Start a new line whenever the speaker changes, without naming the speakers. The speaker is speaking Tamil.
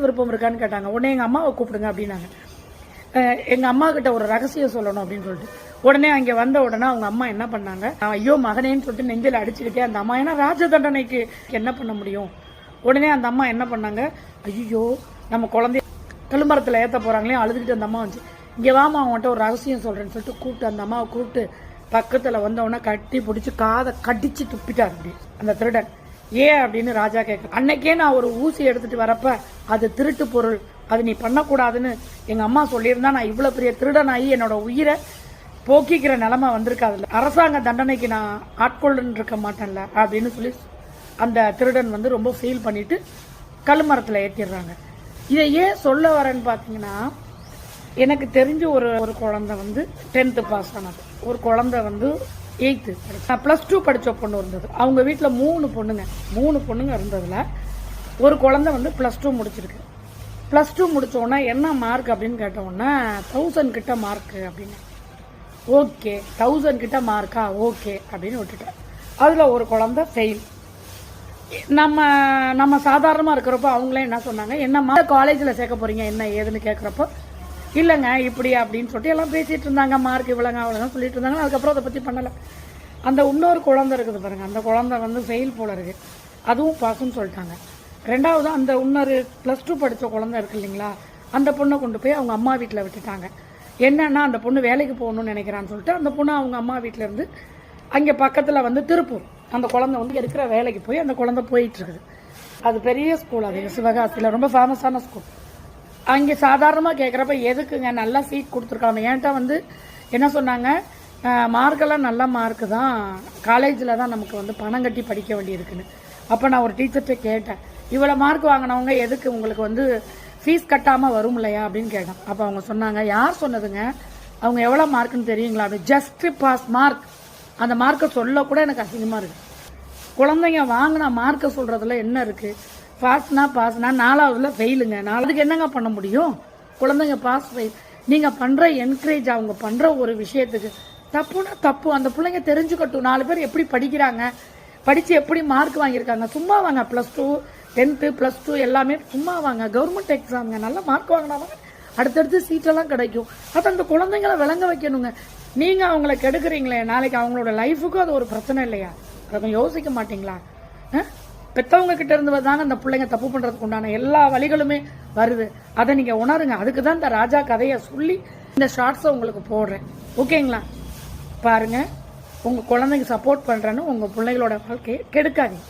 விருப்பம் இருக்கான்னு கேட்டாங்க. உடனே எங்கள் அம்மாவை கூப்பிடுங்க அப்படின்னாங்க. எங்கள் அம்மா கிட்ட ஒரு ரகசியம் சொல்லணும் அப்படின்னு சொல்லிட்டு உடனே அங்கே வந்த உடனே அவங்க அம்மா என்ன பண்ணாங்க, ஐயோ மகனேன்னு சொல்லிட்டு நெஞ்சில் அடிச்சுக்கிட்டே அந்த அம்மா, ஏன்னா ராஜ தண்டனைக்கு என்ன பண்ண முடியும். உடனே அந்த அம்மா என்ன பண்ணாங்க, ஐயோ நம்ம குழந்தைய கழுமரத்தில் ஏற்ற போகிறாங்களே அழுதுகிட்டு அந்த அம்மா வந்து இங்கே வாமா அவங்கள்ட்ட ஒரு ரகசியம் சொல்கிறேன்னு சொல்லிட்டு கூப்பிட்டு அந்த அம்மாவை கூப்பிட்டு பக்கத்தில் வந்தவொடனே கட்டி பிடிச்சி காதை கடிச்சு துப்பிட்டார் அப்படி அந்த திருடன். ஏன் அப்படின்னு ராஜா கேட்க, அன்னைக்கே நான் ஒரு ஊசி எடுத்துட்டு வரப்ப அது திருட்டு பொருள், அது நீ பண்ணக்கூடாதுன்னு எங்க அம்மா சொல்லியிருந்தா நான் இவ்வளவு பெரிய திருடனாகி என்னோட உயிரை போக்கிக்கிற நிலைமை வந்திருக்காதுல்ல, அரசாங்க தண்டனைக்கு நான் ஆட்கொள்ளுன்னு இருக்க மாட்டேன்ல அப்படின்னு சொல்லி அந்த திருடன் வந்து ரொம்ப ஃபீல் பண்ணிட்டு கல்மரத்தில் ஏற்றிடுறாங்க. இதை ஏன் சொல்ல வரேன்னு பார்த்தீங்கன்னா, எனக்கு தெரிஞ்ச ஒரு குழந்தை வந்து 10th பாஸ் ஆனது, ஒரு குழந்தை வந்து 8th, +2 படித்த பொண்ணு இருந்தது. அவங்க வீட்டில் 3 பொண்ணுங்க இருந்ததுல ஒரு குழந்தை வந்து +2 முடிச்சிருக்கு. +2 முடிச்சோன்னா என்ன மார்க் அப்படின்னு கேட்டோன்னா 1000 கிட்ட மார்க்கு அப்படின்னு. ஓகே 1000 கிட்ட மார்க்கா, ஓகே அப்படின்னு விட்டுட்டேன். அதில் ஒரு குழந்தை ஃபெயில். நம்ம சாதாரணமாக இருக்கிறப்போ அவங்களே என்ன சொன்னாங்க, என்னம்மா காலேஜில் சேர்க்க போறீங்க என்ன ஏதுன்னு கேட்குறப்போ, இல்லைங்க இப்படி அப்படின்னு சொல்லிட்டு எல்லாம் பேசிட்டு இருந்தாங்க, மார்க் இவ்வளோங்க அவ்வளோதான் சொல்லிட்டு இருந்தாங்க. அதுக்கப்புறம் அதை பற்றி பண்ணலை. அந்த இன்னொரு குழந்தை இருக்குது பாருங்க, அந்த குழந்தை வந்து ஃபெயில் போல இருக்கு, அதுவும் பாஸ்ன்னு சொல்லிட்டாங்க. ரெண்டாவது அந்த இன்னொரு +2 படித்த குழந்தை இருக்கு இல்லைங்களா, அந்த பொண்ணை கொண்டு போய் அவங்க அம்மா வீட்டில் விட்டுட்டாங்க. என்னன்னா அந்த பொண்ணு வேலைக்கு போகணும்னு நினைக்கிறான்னு சொல்லிட்டு அந்த பொண்ணு அவங்க அம்மா வீட்டில் இருந்து அங்கே பக்கத்தில் வந்து திருப்பூர் அந்த குழந்தை வந்து இருக்கிற வேலைக்கு போய் அந்த குழந்தை போயிட்டு இருக்குது. அது பெரிய ஸ்கூல், அது சிவகாசியில் ரொம்ப ஃபேமஸான ஸ்கூல். அங்கே சாதாரணமாக கேட்குறப்ப எதுக்குங்க நல்லா சீட் கொடுத்துருக்காங்க. என்கிட்ட வந்து என்ன சொன்னாங்க, மார்க்கெல்லாம் நல்ல மார்க்கு தான், காலேஜில் தான் நமக்கு வந்து பணம் கட்டி படிக்க வேண்டியிருக்குன்னு. அப்போ நான் ஒரு டீச்சர்கிட்ட கேட்டேன், இவ்வளோ மார்க் வாங்கினவங்க எதுக்கு உங்களுக்கு வந்து ஃபீஸ் கட்டாமல் வரும் இல்லையா அப்படின்னு கேட்டேன். அப்போ அவங்க சொன்னாங்க, யார் சொன்னதுங்க, அவங்க எவ்வளோ மார்க்குன்னு தெரியுங்களா அப்படி, ஜஸ்ட் பாஸ் மார்க். அந்த மார்க்கை சொல்ல கூட எனக்கு அசிங்கமாக இருக்குது. குழந்தைங்க வாங்கின மார்க்கை சொல்கிறதுல என்ன இருக்குது, பாஸ்னா 4ஆவதுல ஃபெயிலுங்க, அதுக்கு என்னங்க பண்ண முடியும். குழந்தைங்க பாஸ் ஃபெயில், நீங்கள் பண்ணுற என்கரேஜ், அவங்க பண்ணுற ஒரு விஷயத்துக்கு தப்புனா தப்பு. அந்த பிள்ளைங்க தெரிஞ்சுக்கட்டும், 4 பேர் எப்படி படிக்கிறாங்க, படித்து எப்படி மார்க் வாங்கியிருக்காங்க. சும்மா வாங்க, +2 10th +2 எல்லாமே சும்மா வாங்க, கவர்மெண்ட் எக்ஸாமுங்க, நல்ல மார்க் வாங்கினாங்க அடுத்தடுத்து சீட்டெல்லாம் கிடைக்கும். அது அந்த குழந்தைங்களை விளங்க வைக்கணுங்க. நீங்கள் அவங்கள கெடுக்குறீங்களே, நாளைக்கு அவங்களோட லைஃபுக்கும் அது ஒரு பிரச்சனை இல்லையா, அதை கொஞ்சம் யோசிக்க மாட்டீங்களா. பெற்றவங்க கிட்ட இருந்து தாங்க அந்த பிள்ளைங்க தப்பு பண்ணுறதுக்கு உண்டான எல்லா வழிகளுமே வருது. அதை நீங்கள் உணருங்க. அதுக்கு தான் இந்த ராஜா கதையை சொல்லி இந்த ஷார்ட்ஸை உங்களுக்கு போடுறேன். ஓகேங்களா, பாருங்கள், உங்கள் குழந்தைங்க சப்போர்ட் பண்ணுறேன்னு உங்கள் பிள்ளைகளோட வாழ்க்கையை கெடுக்காதீங்க.